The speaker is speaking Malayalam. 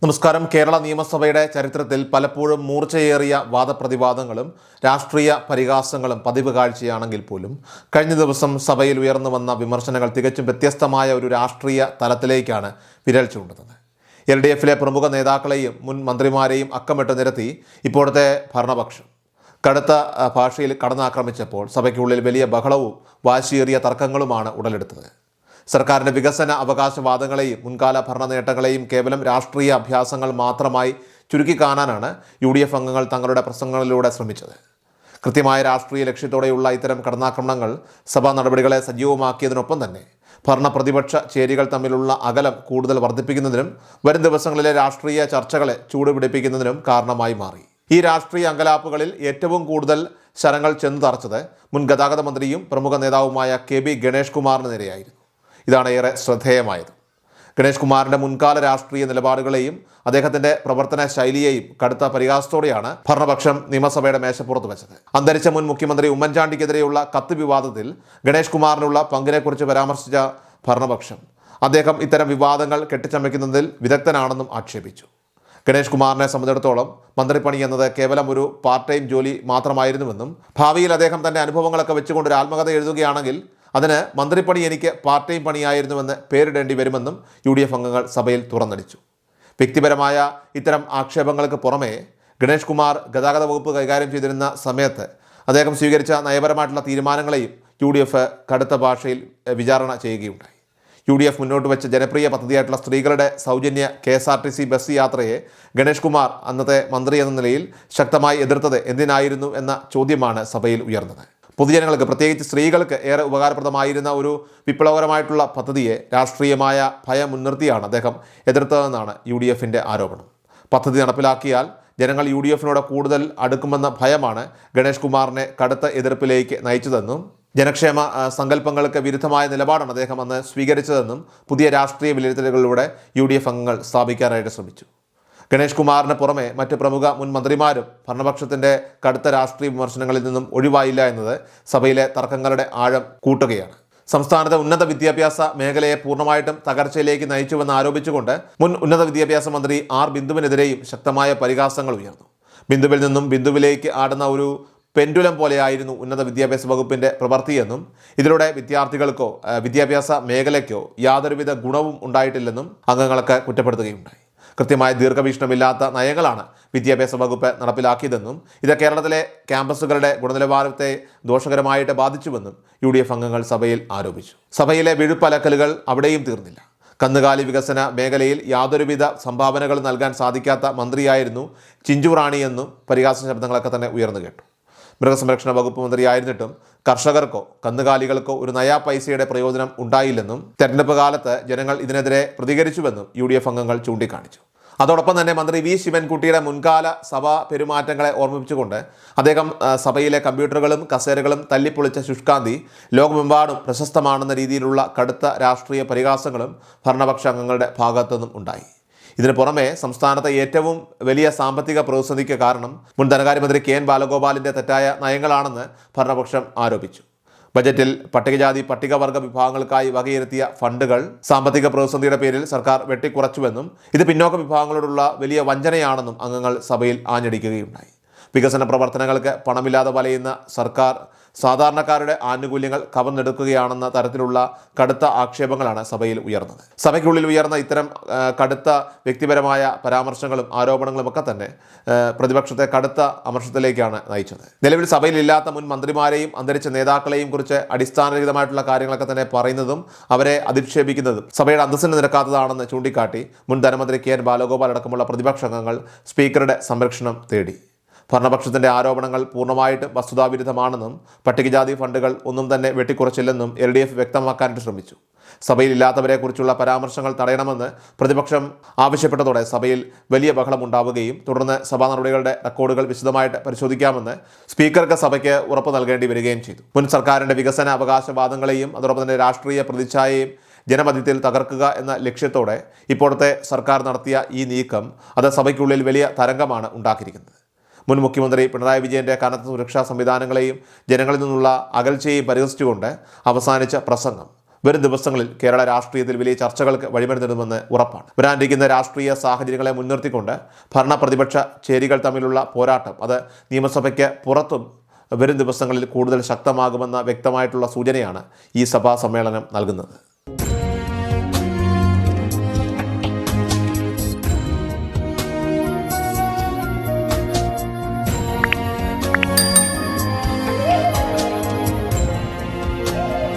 നമസ്കാരം. കേരള നിയമസഭയുടെ ചരിത്രത്തിൽ പലപ്പോഴും മൂർച്ചയേറിയ വാദപ്രതിവാദങ്ങളും രാഷ്ട്രീയ പരിഹാസങ്ങളും പതിവ് കാഴ്ചയാണെങ്കിൽ പോലും കഴിഞ്ഞ ദിവസം സഭയിൽ ഉയർന്നു വന്ന വിമർശനങ്ങൾ തികച്ചും വ്യത്യസ്തമായ ഒരു രാഷ്ട്രീയ തലത്തിലേക്കാണ് വിരൽ ചൂണ്ടുന്നത്. LDFിലെ പ്രമുഖ നേതാക്കളെയും മുൻ മന്ത്രിമാരെയും അക്കമിട്ട് നിരത്തി ഇപ്പോഴത്തെ ഭരണപക്ഷം കടുത്ത ഭാഷയിൽ കടന്നാക്രമിച്ചപ്പോൾ സഭയ്ക്കുള്ളിൽ വലിയ ബഹളവും വാശിയേറിയ തർക്കങ്ങളുമാണ് ഉടലെടുത്തത്. സർക്കാരിൻ്റെ വികസന അവകാശവാദങ്ങളെയും മുൻകാല ഭരണ നേട്ടങ്ങളെയും കേവലം രാഷ്ട്രീയ അഭ്യാസങ്ങൾ മാത്രമായി ചുരുക്കി കാണാനാണ് UDF അംഗങ്ങൾ തങ്ങളുടെ പ്രസംഗങ്ങളിലൂടെ ശ്രമിച്ചത്. കൃത്യമായ രാഷ്ട്രീയ ലക്ഷ്യത്തോടെയുള്ള ഇത്തരം കടന്നാക്രമണങ്ങൾ സഭാ നടപടികളെ സജീവമാക്കിയതിനൊപ്പം തന്നെ ഭരണ പ്രതിപക്ഷ ചേരികൾ തമ്മിലുള്ള അകലം കൂടുതൽ വർദ്ധിപ്പിക്കുന്നതിനും വരും ദിവസങ്ങളിലെ രാഷ്ട്രീയ ചർച്ചകളെ ചൂടുപിടിപ്പിക്കുന്നതിനും കാരണമായി മാറി. ഈ രാഷ്ട്രീയ അങ്കലാപ്പുകളിൽ ഏറ്റവും കൂടുതൽ ശരങ്ങൾ ചെന്നു തറച്ചത് മുൻ ഗതാഗത മന്ത്രിയും പ്രമുഖ നേതാവുമായ KB ഗണേഷ് കുമാറിന് നേരെയായിരുന്നു. ഇതാണ് ഏറെ ശ്രദ്ധേയമായത്. ഗണേഷ് കുമാറിൻ്റെ മുൻകാല രാഷ്ട്രീയ നിലപാടുകളെയും അദ്ദേഹത്തിൻ്റെ പ്രവർത്തന ശൈലിയെയും കടുത്ത പരിഹാസത്തോടെയാണ് ഭരണപക്ഷം നിയമസഭയുടെ മേശപ്പുറത്ത് വെച്ചത്. അന്തരിച്ച മുൻ മുഖ്യമന്ത്രി ഉമ്മൻചാണ്ടിക്കെതിരെയുള്ള കത്ത് വിവാദത്തിൽ ഗണേഷ് കുമാറിനുള്ള പങ്കിനെക്കുറിച്ച് പരാമർശിച്ച ഭരണപക്ഷം അദ്ദേഹം ഇത്തരം വിവാദങ്ങൾ കെട്ടിച്ചമയ്ക്കുന്നതിൽ വിദഗ്ധനാണെന്നും ആക്ഷേപിച്ചു. ഗണേഷ് കുമാറിനെ സംബന്ധിച്ചിടത്തോളം മന്ത്രിപ്പണി എന്നത് കേവലം ഒരു പാർട്ട് ടൈം ജോലി മാത്രമായിരുന്നുവെന്നും ഭാവിയിൽ അദ്ദേഹം തൻ്റെ അനുഭവങ്ങളൊക്കെ വെച്ചുകൊണ്ട് ഒരു ആത്മകഥ എഴുതുകയാണെങ്കിൽ അതിന് മന്ത്രിപ്പണി എനിക്ക് പാർട്ട് ടൈം പണിയായിരുന്നുവെന്ന് പേരിടേണ്ടി വരുമെന്നും UDF അംഗങ്ങൾ സഭയിൽ തുറന്നടിച്ചു. വ്യക്തിപരമായ ഇത്തരം ആക്ഷേപങ്ങൾക്ക് പുറമെ ഗണേഷ് കുമാർ ഗതാഗത വകുപ്പ് കൈകാര്യം ചെയ്തിരുന്ന സമയത്ത് അദ്ദേഹം സ്വീകരിച്ച നയപരമായിട്ടുള്ള തീരുമാനങ്ങളെയും UDF കടുത്ത ഭാഷയിൽ വിചാരണ ചെയ്യുകയുണ്ടായി. UDF മുന്നോട്ട് വെച്ച ജനപ്രിയ പദ്ധതിയായിട്ടുള്ള സ്ത്രീകളുടെ സൗജന്യ KSRTC ബസ് യാത്രയെ ഗണേഷ് കുമാർ അന്നത്തെ മന്ത്രി എന്ന നിലയിൽ ശക്തമായി എതിർത്തത് എന്തിനായിരുന്നു എന്ന ചോദ്യമാണ് സഭയിൽ ഉയർന്നത്. പൊതുജനങ്ങൾക്ക്, പ്രത്യേകിച്ച് സ്ത്രീകൾക്ക് ഏറെ ഉപകാരപ്രദമായിരുന്ന ഒരു വിപ്ലവകരമായിട്ടുള്ള പദ്ധതിയെ രാഷ്ട്രീയമായ ഭയം മുൻനിർത്തിയാണ് അദ്ദേഹം എതിർത്തതെന്നാണ് UDFിൻ്റെ ആരോപണം. പദ്ധതി നടപ്പിലാക്കിയാൽ ജനങ്ങൾ UDFിനോട് കൂടുതൽ അടുക്കുമെന്ന ഭയമാണ് ഗണേഷ് കുമാറിനെ കടുത്ത എതിർപ്പിലേക്ക് നയിച്ചതെന്നും ജനക്ഷേമ സങ്കല്പങ്ങൾക്ക് വിരുദ്ധമായ നിലപാടാണ് അദ്ദേഹം അന്ന് സ്വീകരിച്ചതെന്നും പുതിയ രാഷ്ട്രീയ വിലയിരുത്തലുകളിലൂടെ UDF അംഗങ്ങൾ സ്ഥാപിക്കാനായിട്ട് ശ്രമിച്ചു. ഗണേഷ് കുമാറിന് പുറമെ മറ്റ് പ്രമുഖ മുൻ മന്ത്രിമാരും ഭരണപക്ഷത്തിൻ്റെ കടുത്ത രാഷ്ട്രീയ വിമർശനങ്ങളിൽ നിന്നും ഒഴിവായില്ല എന്നത് സഭയിലെ തർക്കങ്ങളുടെ ആഴം കൂട്ടുകയാണ്. സംസ്ഥാനത്തെ ഉന്നത വിദ്യാഭ്യാസ മേഖലയെ പൂർണ്ണമായിട്ടും തകർച്ചയിലേക്ക് നയിച്ചുവെന്ന് ആരോപിച്ചുകൊണ്ട് മുൻ ഉന്നത വിദ്യാഭ്യാസ മന്ത്രി ബിന്ദുവിനെതിരെയും ശക്തമായ പരിഹാസങ്ങൾ ഉയർന്നു. ബിന്ദുവിൽ നിന്നും ബിന്ദുവിലേക്ക് ആടുന്ന ഒരു പെൻഡുലം പോലെയായിരുന്നു ഉന്നത വിദ്യാഭ്യാസ വകുപ്പിൻ്റെ പ്രവൃത്തിയെന്നും ഇതിലൂടെ വിദ്യാർത്ഥികൾക്കോ വിദ്യാഭ്യാസ മേഖലയ്ക്കോ യാതൊരുവിധ ഗുണവും ഉണ്ടായിട്ടില്ലെന്നും അംഗങ്ങൾക്ക് കുറ്റപ്പെടുത്തുകയുണ്ടായി. കൃത്യമായ ദീർഘവീക്ഷണമില്ലാത്ത നയങ്ങളാണ് വിദ്യാഭ്യാസ വകുപ്പ് നടപ്പിലാക്കിയതെന്നും ഇത് കേരളത്തിലെ ക്യാമ്പസുകളുടെ ഗുണനിലവാരത്തെ ദോഷകരമായിട്ട് ബാധിച്ചുവെന്നും UDF അംഗങ്ങൾ സഭയിൽ ആരോപിച്ചു. സഭയിലെ വിഴുപ്പലക്കലുകൾ അവിടെയും തീർന്നില്ല. കന്നുകാലി വികസന മേഖലയിൽ യാതൊരുവിധ സംഭാവനകൾ നൽകാൻ സാധിക്കാത്ത മന്ത്രിയായിരുന്നു ചിഞ്ചു റാണിയെന്നും പരിഹാസ ശബ്ദങ്ങളൊക്കെ തന്നെ ഉയർന്നു കേട്ടു. മൃഗസംരക്ഷണ വകുപ്പ് മന്ത്രിയായിരുന്നിട്ടും കർഷകർക്കോ കന്നുകാലികൾക്കോ ഒരു നയാ പൈസയുടെ പ്രയോജനം ഉണ്ടായില്ലെന്നും തെരഞ്ഞെടുപ്പ് കാലത്ത് ജനങ്ങൾ ഇതിനെതിരെ പ്രതികരിച്ചുവെന്നും UDF അംഗങ്ങൾ ചൂണ്ടിക്കാണിച്ചു. അതോടൊപ്പം തന്നെ മന്ത്രി V ശിവൻകുട്ടിയുടെ മുൻകാല സഭാ പെരുമാറ്റങ്ങളെ ഓർമ്മിപ്പിച്ചുകൊണ്ട് അദ്ദേഹം സഭയിലെ കമ്പ്യൂട്ടറുകളും കസേരകളും തല്ലിപ്പൊളിച്ച ശുഷ്കാന്തി ലോകമെമ്പാടും പ്രശസ്തമാണെന്ന രീതിയിലുള്ള കടുത്ത രാഷ്ട്രീയ പരിഹാസങ്ങളും ഭരണപക്ഷ അംഗങ്ങളുടെ ഭാഗത്തുനിന്നും ഉണ്ടായി. ഇതിനു പുറമെ സംസ്ഥാനത്തെ ഏറ്റവും വലിയ സാമ്പത്തിക പ്രതിസന്ധിക്ക് കാരണം മുൻ ധനകാര്യമന്ത്രി KN ബാലഗോപാലിൻ്റെ തെറ്റായ നയങ്ങളാണെന്ന് ഭരണപക്ഷം ആരോപിച്ചു. ബജറ്റിൽ പട്ടികജാതി പട്ടികവർഗ വിഭാഗങ്ങൾക്കായി വകയിരുത്തിയ ഫണ്ടുകൾ സാമ്പത്തിക പ്രതിസന്ധിയുടെ പേരിൽ സർക്കാർ വെട്ടിക്കുറച്ചുവെന്നും ഇത് പിന്നോക്ക വിഭാഗങ്ങളോടുള്ള വലിയ വഞ്ചനയാണെന്നും അംഗങ്ങൾ സഭയിൽ ആഞ്ഞടിക്കുകയുണ്ടായി. വികസന പ്രവർത്തനങ്ങൾക്ക് പണമില്ലാതെ വലയുന്ന സർക്കാർ സാധാരണക്കാരുടെ ആനുകൂല്യങ്ങൾ കവർന്നെടുക്കുകയാണെന്ന തരത്തിലുള്ള കടുത്ത ആക്ഷേപങ്ങളാണ് സഭയിൽ ഉയർന്നത്. സഭയ്ക്കുള്ളിൽ ഉയർന്ന ഇത്തരം കടുത്ത വ്യക്തിപരമായ പരാമർശങ്ങളും ആരോപണങ്ങളും ഒക്കെ തന്നെ പ്രതിപക്ഷത്തെ കടുത്ത അമർഷത്തിലേക്കാണ് നയിച്ചത്. നിലവിൽ സഭയിലില്ലാത്ത മുൻ മന്ത്രിമാരെയും അന്തരിച്ച നേതാക്കളെയും കുറിച്ച് അടിസ്ഥാനരഹിതമായിട്ടുള്ള കാര്യങ്ങളൊക്കെ തന്നെ പറയുന്നതും അവരെ അധിക്ഷേപിക്കുന്നതും സഭയുടെ അന്തസ്സിന് നിരക്കാത്തതാണെന്ന് ചൂണ്ടിക്കാട്ടി മുൻ ധനമന്ത്രി KN ബാലഗോപാൽ അടക്കമുള്ള പ്രതിപക്ഷ അംഗങ്ങൾ സ്പീക്കറുടെ സംരക്ഷണം തേടി. ഭരണപക്ഷത്തിൻ്റെ ആരോപണങ്ങൾ പൂർണ്ണമായിട്ടും വസ്തുതാവിരുദ്ധമാണെന്നും പട്ടികജാതി ഫണ്ടുകൾ ഒന്നും തന്നെ വെട്ടിക്കുറച്ചില്ലെന്നും LDF വ്യക്തമാക്കാനായിട്ട് ശ്രമിച്ചു. സഭയിലില്ലാത്തവരെക്കുറിച്ചുള്ള പരാമർശങ്ങൾ തടയണമെന്ന് പ്രതിപക്ഷം ആവശ്യപ്പെട്ടതോടെ സഭയിൽ വലിയ ബഹളമുണ്ടാവുകയും തുടർന്ന് സഭാ നടപടികളുടെ റെക്കോർഡുകൾ വിശദമായിട്ട് പരിശോധിക്കാമെന്ന് സ്പീക്കർക്ക് സഭയ്ക്ക് ഉറപ്പ് നൽകേണ്ടി വരികയും ചെയ്തു. മുൻ സർക്കാരിൻ്റെ വികസന അവകാശവാദങ്ങളെയും അതോടൊപ്പം തന്നെ രാഷ്ട്രീയ പ്രതിച്ഛായയും ജനമധ്യത്തിൽ തകർക്കുക എന്ന ലക്ഷ്യത്തോടെ ഇപ്പോഴത്തെ സർക്കാർ നടത്തിയ ഈ നീക്കം അത് സഭയ്ക്കുള്ളിൽ വലിയ തരംഗമാണ് ഉണ്ടാക്കിയിരിക്കുന്നത്. മുൻ മുഖ്യമന്ത്രി പിണറായി വിജയൻ്റെ കനത്ത സുരക്ഷാ സംവിധാനങ്ങളെയും ജനങ്ങളിൽ നിന്നുള്ള അകൽച്ചയെയും പരിഹസിച്ചുകൊണ്ട് അവസാനിച്ച പ്രസംഗം വരും ദിവസങ്ങളിൽ കേരള രാഷ്ട്രീയത്തിൽ വലിയ ചർച്ചകൾക്ക് വഴിമരുന്നിടുമെന്ന് ഉറപ്പാണ്. വരാനിരിക്കുന്ന രാഷ്ട്രീയ സാഹചര്യങ്ങളെ മുൻനിർത്തിക്കൊണ്ട് ഭരണ പ്രതിപക്ഷ ചേരികൾ തമ്മിലുള്ള പോരാട്ടം അത് നിയമസഭയ്ക്ക് പുറത്തും വരും ദിവസങ്ങളിൽ കൂടുതൽ ശക്തമാകുമെന്ന വ്യക്തമായിട്ടുള്ള സൂചനയാണ് ഈ സഭാ സമ്മേളനം നൽകുന്നത്.